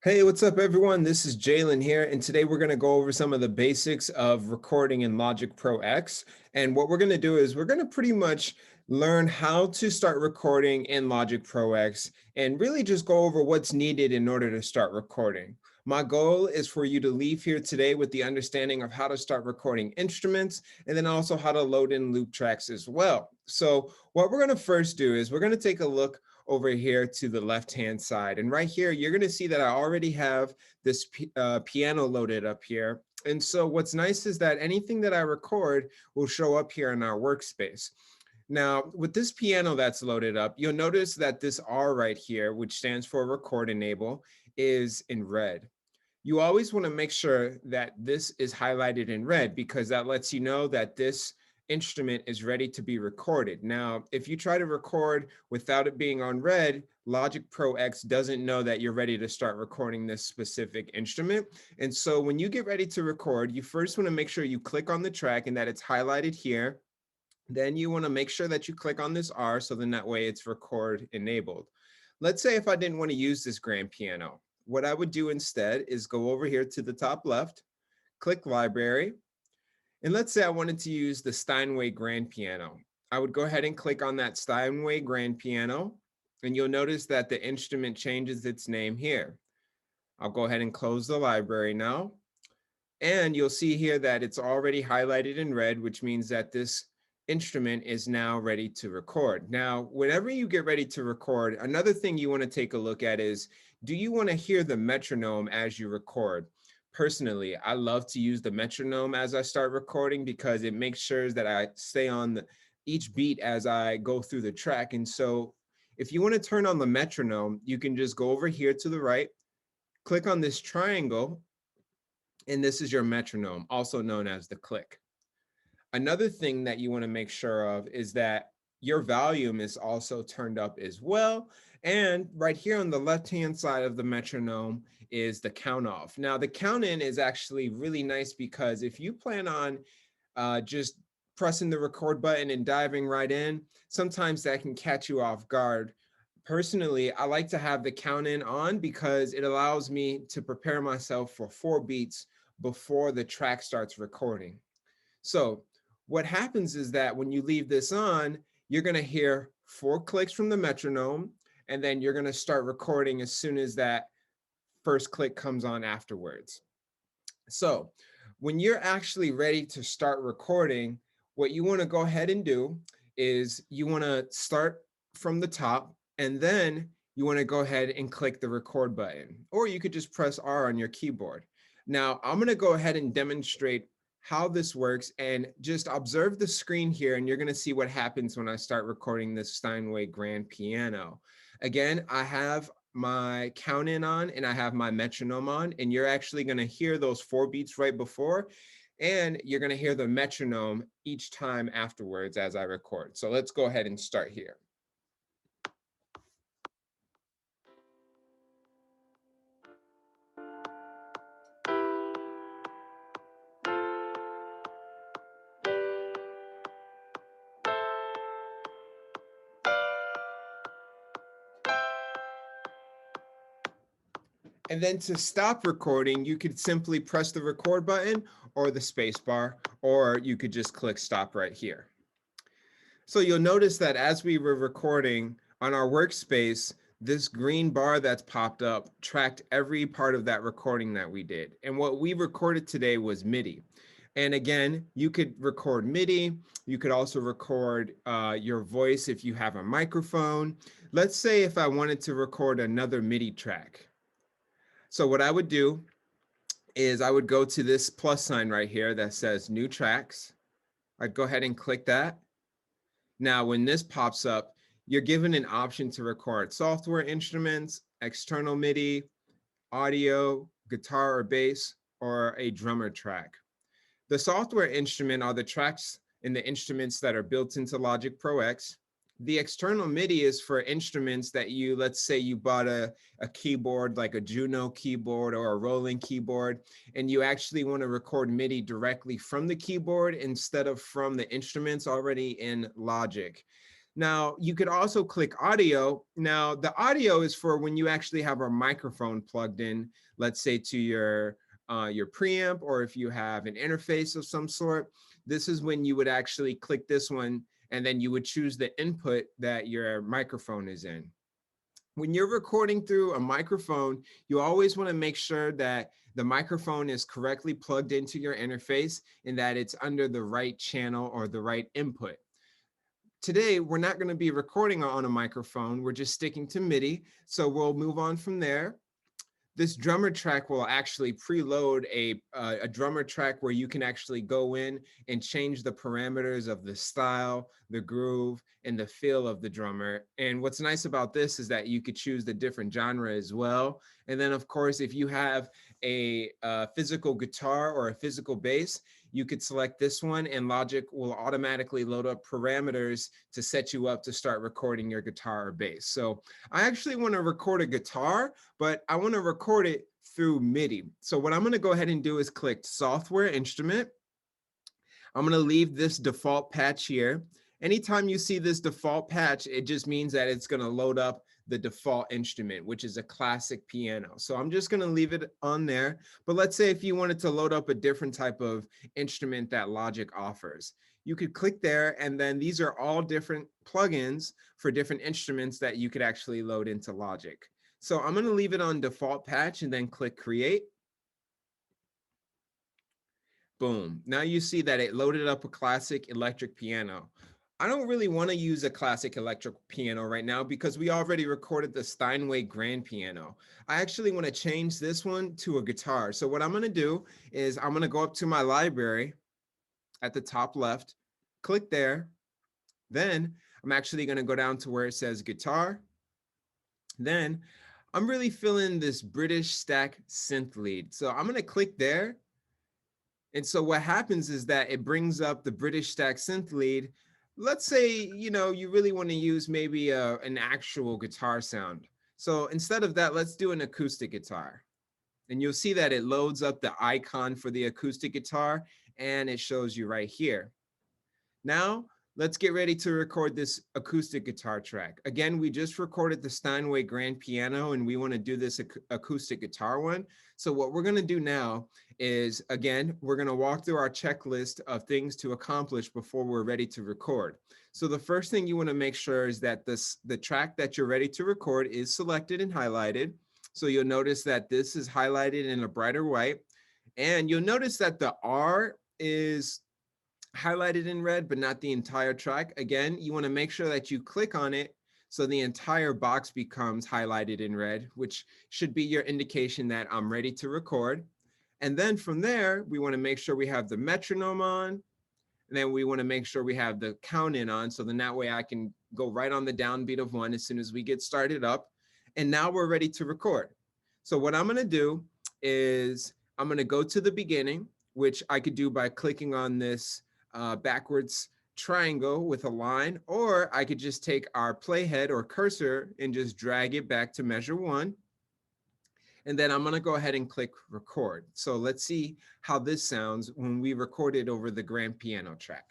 Hey, what's up, everyone? This is Jalen here, and today we're going to go over some of the basics of recording in Logic Pro X. And what we're going to do is we're going to pretty much learn how to start recording in Logic Pro X and really just go over what's needed in order to start recording. My goal is for you to leave here today with the understanding of how to start recording instruments and then also how to load in loop tracks as well. So what we're going to first do is we're going to take a look over here to the left-hand side. And right here, you're gonna see that I already have this piano loaded up here. And so what's nice is that anything that I record will show up here in our workspace. Now, with this piano that's loaded up, you'll notice that this R right here, which stands for Record Enable, is in red. You always want to make sure that this is highlighted in red because that lets you know that this instrument is ready to be recorded. Now, if you try to record without it being on red, Logic Pro X doesn't know that you're ready to start recording this specific instrument. And so when you get ready to record, you first want to make sure you click on the track and that it's highlighted here. Then you want to make sure that you click on this R so then that way it's record enabled. Let's say if I didn't want to use this grand piano, what I would do instead is go over here to the top left, click library, and let's say I wanted to use the Steinway grand piano. I would go ahead and click on that Steinway grand piano, and you'll notice that the instrument changes its name here. I'll go ahead and close the library now. And you'll see here that it's already highlighted in red, which means that this instrument is now ready to record. Now, whenever you get ready to record, another thing you want to take a look at is, do you want to hear the metronome as you record? Personally, I love to use the metronome as I start recording because it makes sure that I stay on each beat as I go through the track. And so if you want to turn on the metronome, you can just go over here to the right, click on this triangle, and this is your metronome, also known as the click. Another thing that you want to make sure of is that your volume is also turned up as well. And right here on the left-hand side of the metronome is the count off. Now the count in is actually really nice because if you plan on just pressing the record button and diving right in, sometimes that can catch you off guard. Personally, I like to have the count in on because it allows me to prepare myself for 4 beats before the track starts recording. So what happens is that when you leave this on, you're going to hear 4 clicks from the metronome, and then you're going to start recording as soon as that first click comes on afterwards. So when you're actually ready to start recording, what you want to go ahead and do is you want to start from the top, and then you want to go ahead and click the record button, or you could just press R on your keyboard. Now, I'm going to go ahead and demonstrate how this works and just observe the screen here, and you're going to see what happens when I start recording this Steinway grand piano. Again, I have my count in on and I have my metronome on, and you're actually going to hear those 4 beats right before, and you're going to hear the metronome each time afterwards as I record. So let's go ahead and start here. And then to stop recording, you could simply press the record button or the space bar, or you could just click stop right here. So you'll notice that as we were recording on our workspace, this green bar that's popped up tracked every part of that recording that we did. And what we recorded today was MIDI. And again, you could record MIDI. You could also record your voice if you have a microphone. Let's say if I wanted to record another MIDI track. So what I would do is I would go to this plus sign right here that says new tracks. I'd go ahead and click that. Now, when this pops up, you're given an option to record software instruments, external MIDI, audio, guitar or bass, or a drummer track. The software instrument are the tracks and the instruments that are built into Logic Pro X. The external MIDI is for instruments that let's say you bought a keyboard like a Juno keyboard or a Roland keyboard, and you actually want to record MIDI directly from the keyboard instead of from the instruments already in Logic. Now, you could also click audio. Now, the audio is for when you actually have a microphone plugged in, let's say to your preamp, or if you have an interface of some sort. This is when you would actually click this one, and then you would choose the input that your microphone is in. When you're recording through a microphone, you always want to make sure that the microphone is correctly plugged into your interface and that it's under the right channel or the right input. Today, we're not going to be recording on a microphone. We're just sticking to MIDI. So we'll move on from there. This drummer track will actually preload a drummer track where you can actually go in and change the parameters of the style, the groove, and the feel of the drummer. And what's nice about this is that you could choose the different genre as well. And then, of course, if you have a physical guitar or a physical bass, you could select this one, and Logic will automatically load up parameters to set you up to start recording your guitar or bass. So I actually want to record a guitar, but I want to record it through MIDI. So what I'm going to go ahead and do is click Software Instrument. I'm going to leave this default patch here. Anytime you see this default patch, it just means that it's going to load up the default instrument, which is a classic piano. So I'm just going to leave it on there. But let's say if you wanted to load up a different type of instrument that Logic offers, you could click there, and then these are all different plugins for different instruments that you could actually load into Logic. So I'm going to leave it on default patch and then click Create. Boom. Now you see that it loaded up a classic electric piano. I don't really want to use a classic electric piano right now because we already recorded the Steinway grand piano. I actually want to change this one to a guitar. So what I'm going to do is I'm going to go up to my library at the top left, click there. Then I'm actually going to go down to where it says guitar. Then I'm really feeling this British stack synth lead. So I'm going to click there. And so what happens is that it brings up the British stack synth lead. Let's say, you really want to use maybe an actual guitar sound. So instead of that, let's do an acoustic guitar. And you'll see that it loads up the icon for the acoustic guitar, and it shows you right here. Now, let's get ready to record this acoustic guitar track. Again, we just recorded the Steinway grand piano, and we want to do this acoustic guitar one. So what we're going to do now is, again, we're going to walk through our checklist of things to accomplish before we're ready to record. So the first thing you want to make sure is that the track that you're ready to record is selected and highlighted. So you'll notice that this is highlighted in a brighter white. And you'll notice that the R is highlighted in red, but not the entire track. Again, you want to make sure that you click on it so the entire box becomes highlighted in red, which should be your indication that I'm ready to record. And then from there, we want to make sure we have the metronome on, and then we want to make sure we have the count in on, so then that way I can go right on the downbeat of 1 as soon as we get started up. And now we're ready to record. So what I'm going to do is I'm going to go to the beginning, which I could do by clicking on this backwards triangle with a line, or I could just take our playhead or cursor and just drag it back to measure 1. And then I'm going to go ahead and click record. So let's see how this sounds when we record it over the grand piano track.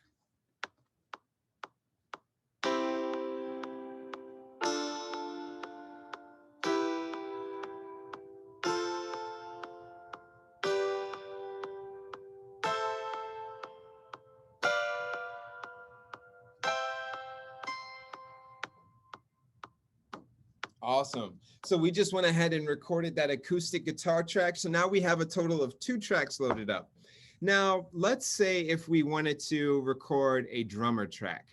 Awesome. So we just went ahead and recorded that acoustic guitar track. So now we have a total of 2 tracks loaded up. Now, let's say if we wanted to record a drummer track.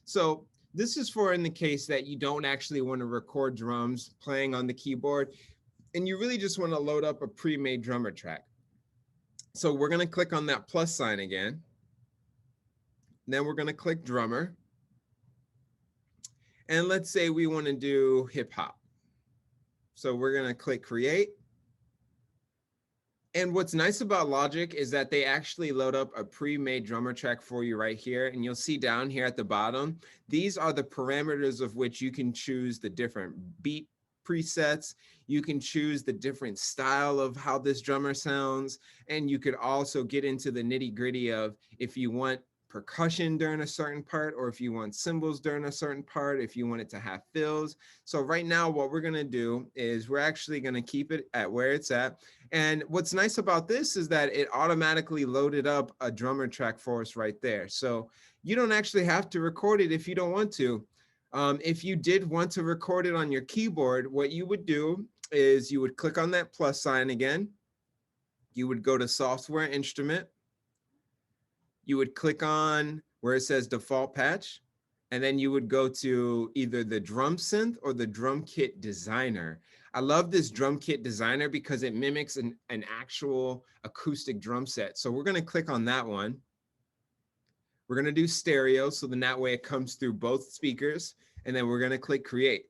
So this is for in the case that you don't actually want to record drums playing on the keyboard, and you really just want to load up a pre-made drummer track. So we're going to click on that plus sign again. Then we're going to click drummer. And let's say we want to do hip hop. So we're going to click create. And what's nice about Logic is that they actually load up a pre-made drummer track for you right here. And you'll see down here at the bottom, these are the parameters of which you can choose the different beat presets. You can choose the different style of how this drummer sounds. And you could also get into the nitty gritty of if you want percussion during a certain part, or if you want cymbals during a certain part, if you want it to have fills. So right now, what we're gonna do is we're actually gonna keep it at where it's at. And what's nice about this is that it automatically loaded up a drummer track for us right there. So you don't actually have to record it if you don't want to. If you did want to record it on your keyboard, what you would do is you would click on that plus sign again. You would go to software instrument. You would click on where it says default patch, and then you would go to either the drum synth or the drum kit designer. I love this drum kit designer because it mimics an actual acoustic drum set. So we're gonna click on that one. We're gonna do stereo, so then that way it comes through both speakers, and then we're gonna click create.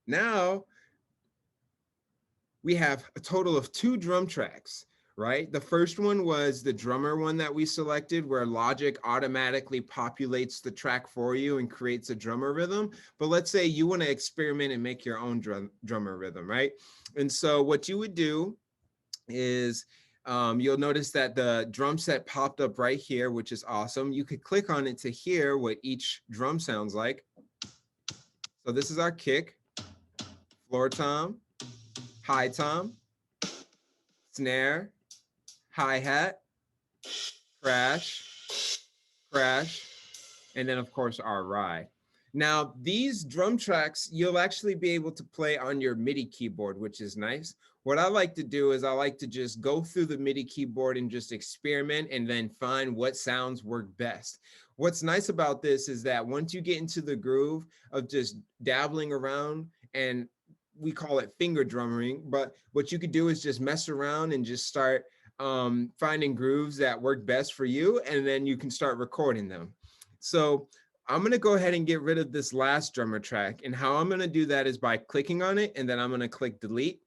Now, we have a total of 2 drum tracks, right? The first one was the drummer one that we selected, where Logic automatically populates the track for you and creates a drummer rhythm. But let's say you want to experiment and make your own drummer rhythm, right? And so what you would do is you'll notice that the drum set popped up right here, which is awesome. You could click on it to hear what each drum sounds like. So this is our kick, floor tom, high tom, snare, hi-hat, crash, crash, and then of course our ride. Now these drum tracks, you'll actually be able to play on your MIDI keyboard, which is nice. What I like to do is I like to just go through the MIDI keyboard and just experiment and then find what sounds work best. What's nice about this is that once you get into the groove of just dabbling around, and we call it finger drumming, but what you could do is just mess around and just start finding grooves that work best for you, and then you can start recording them. So I'm gonna go ahead and get rid of this last drummer track, and how I'm gonna do that is by clicking on it, and then I'm gonna click delete,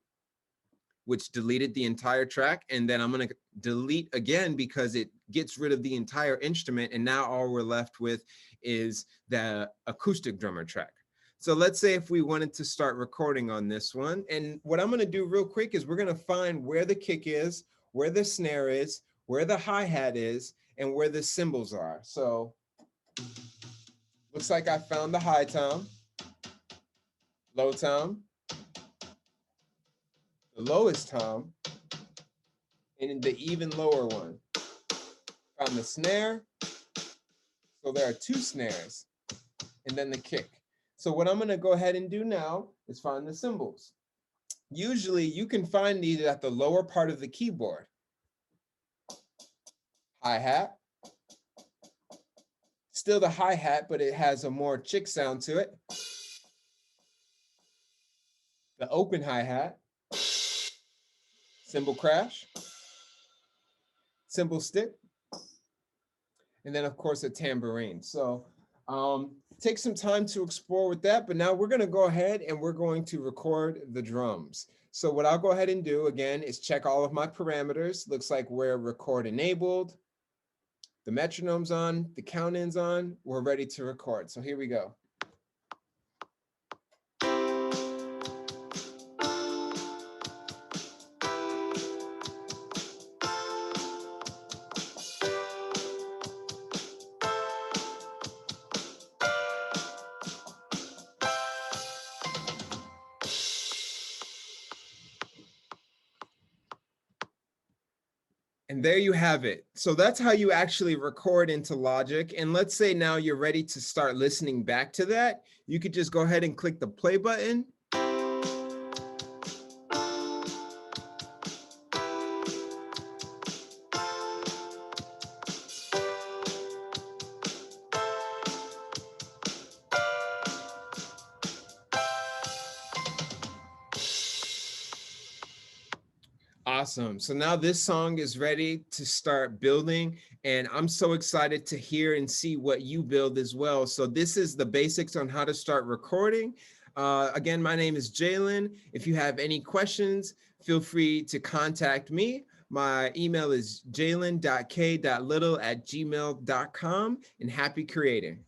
which deleted the entire track, and then I'm gonna delete again because it gets rid of the entire instrument, and now all we're left with is the acoustic drummer track. So let's say if we wanted to start recording on this one, and what I'm gonna do real quick is we're gonna find where the kick is, where the snare is, where the hi-hat is, and where the cymbals are. So looks like I found the high tom, low tom, the lowest tom, and the even lower one. Found the snare, so there are 2 snares, and then the kick. So what I'm gonna go ahead and do now is find the cymbals. Usually you can find these at the lower part of the keyboard. Hi-hat, still the hi-hat, but it has a more chick sound to it. The open hi-hat, cymbal crash, cymbal stick, and then of course a tambourine. So take some time to explore with that, but now we're gonna go ahead and we're going to record the drums. So what I'll go ahead and do again is check all of my parameters. Looks like we're record enabled, the metronome's on, the count-in's on, we're ready to record. So here we go. And there you have it. So that's how you actually record into Logic. And let's say now you're ready to start listening back to that. You could just go ahead and click the play button. Awesome. So now this song is ready to start building, and I'm so excited to hear and see what you build as well. So this is the basics on how to start recording. Again, my name is Jalen. If you have any questions, feel free to contact me. My email is jalen.k.little@gmail.com, and happy creating.